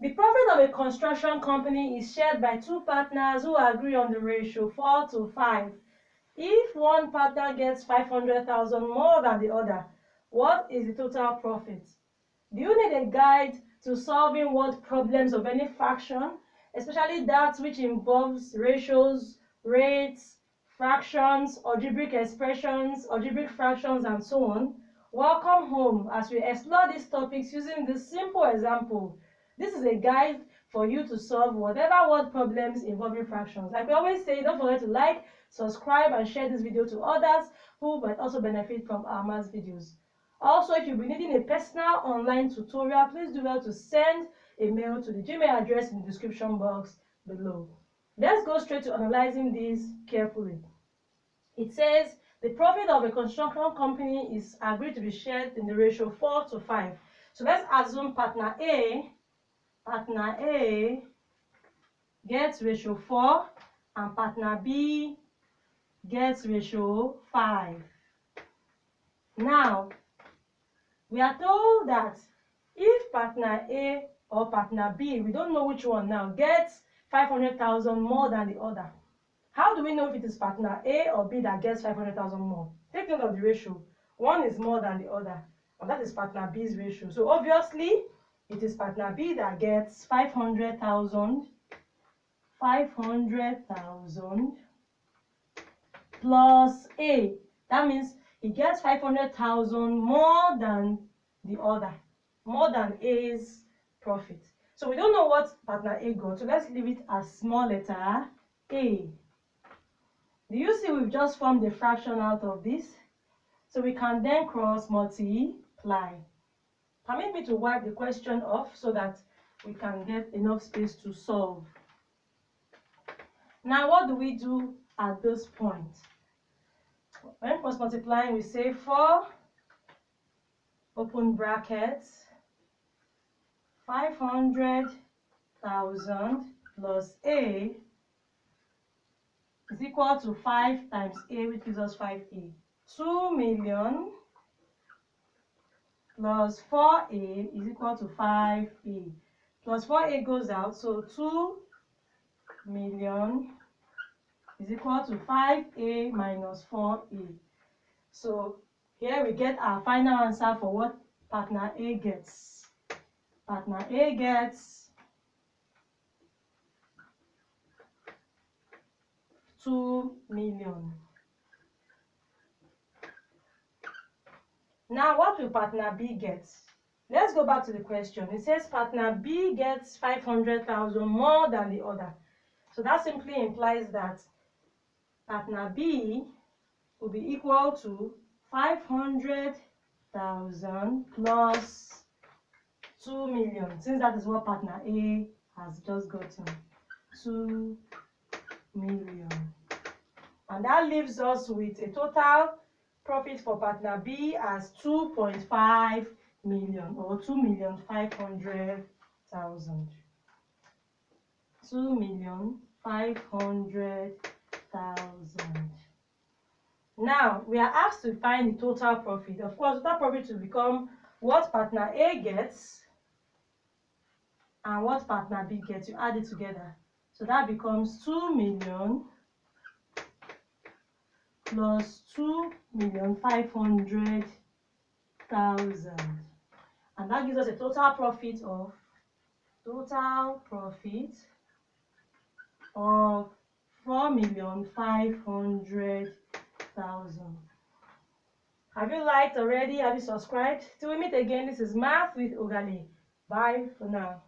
The profit of a construction company is shared by two partners who agree on the ratio 4:5. If one partner gets 500,000 more than the other, what is the total profit? Do you need a guide to solving word problems of any fraction, especially that which involves ratios, rates, fractions, algebraic expressions, algebraic fractions, and so on? Welcome home as we explore these topics using this simple example. This is a guide for you to solve whatever word problems involving fractions. Like we always say, don't forget to like, subscribe, and share this video to others who might also benefit from our math videos. Also, if you'll be needing a personal online tutorial, please do well to send a mail to the Gmail address in the description box below. Let's go straight to analyzing this carefully. It says the profit of a construction company is agreed to be shared in the ratio 4:5. So let's assume partner A gets ratio 4 and partner B gets ratio 5. Now, we are told that if partner A or partner B, we don't know which one now, gets 500,000 more than the other. How do we know if it is partner A or B that gets 500,000 more? Take note of the ratio. One is more than the other, and that is partner B's ratio. So obviously, it is partner B that gets 500,000 plus A. That means he gets 500,000 more than the other, more than A's profit. So we don't know what partner A got, so let's leave it as small letter A. Do you see we've just formed a fraction out of this? So we can then cross multiply. Permit me to wipe the question off so that we can get enough space to solve. Now, what do we do at this point? When cross multiplying, we say 4 open brackets 500,000 plus A is equal to 5 times A, which gives us 5A. 2 million plus 4A is equal to 5A. Plus 4A goes out, so 2 million is equal to 5A minus 4A. So here we get our final answer for what partner A gets. Partner A gets 2 million. Now, what will partner B get? Let's go back to the question. It says partner B gets 500,000 more than the other. So that simply implies that partner B will be equal to 500,000 plus 2 million, since that is what partner A has just gotten. 2 million. And that leaves us with a total profit for partner B as 2.5 million, or 2,500,000. 2,500,000. Now, we are asked to find the total profit. Of course, total profit will become what partner A gets and what partner B gets. You add it together. So that becomes 2 million plus 2,500,000. And that gives us a total profit of 4,500,000. Have you liked already? Have you subscribed? Till we meet again, this is Math with Ogali. Bye for now.